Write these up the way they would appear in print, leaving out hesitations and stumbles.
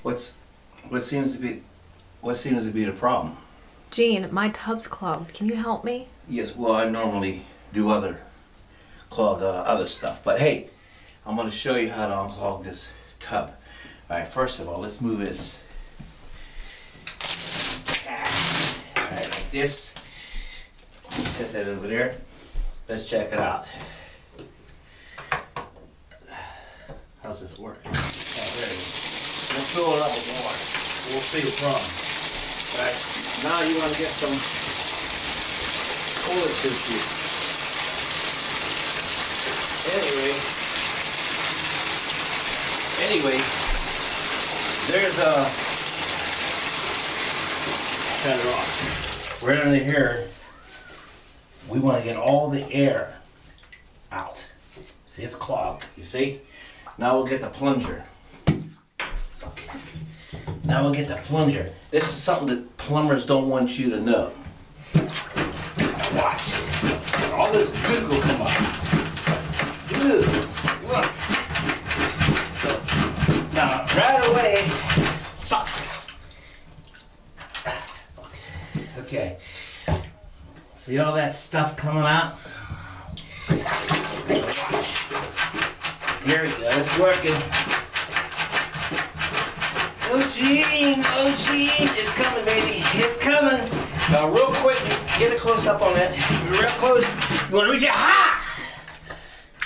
What's what seems to be the problem? Gene, my tub's clogged. Can you help me? Yes, well, I normally do clog other stuff, but hey, I'm going to show you how to unclog this tub. All right, first of all, let's move this. All right, like this. Set that over there. Let's check it out. How's this work? Oh, there it is. Let's fill it up with water. We'll see the problem. All right, now you want to get some toilet tissue. Anyway, there's a turn it off. Right under here, we want to get all the air out. See, it's clogged. You see? Now we'll get the plunger. Now we'll get the plunger. This is something that plumbers don't want you to know. Watch. All this gook will come up. Look. Now, right away. Fuck. Okay. See all that stuff coming out? Watch. Here we go. It's working. Oh Gene, it's coming, baby, it's coming. Now, real quick, get a close up on that. Real close. You want to reach it? Ha!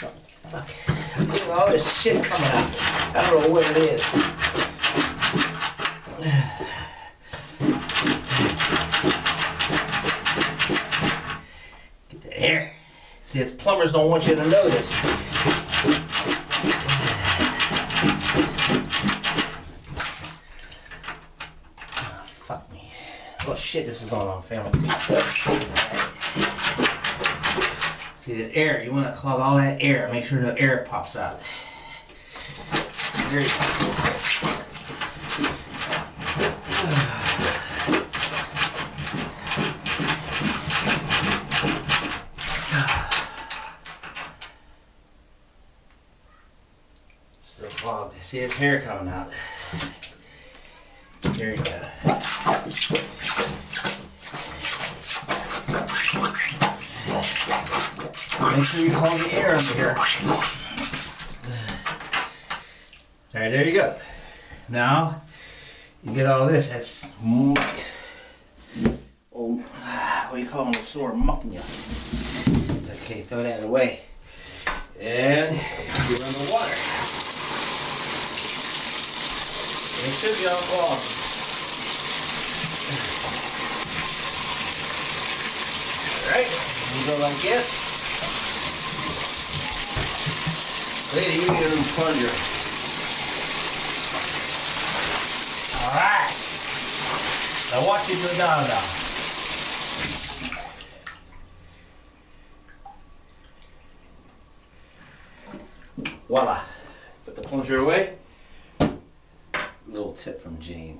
Oh, fuck. Look at all this shit coming out. I don't know what it is. Get the air. See, it's plumbers don't want you to know this. Oh shit, this is going on, family. See the air, you want to clog all that air. Make sure the air pops out. There you go. Still clogged. See his hair coming out. There you go. Make sure you clog the air under here. Alright, there you go. Now, you get all this. That's muck. Oh, what do you call them? Sore muck in you. Okay, throw that away. And you run the water. It should be unclogged. Alright, you go like this. Lady, you need a new plunger. Alright. Now watch it go down now. Voila. Put the plunger away. Little tip from Gene.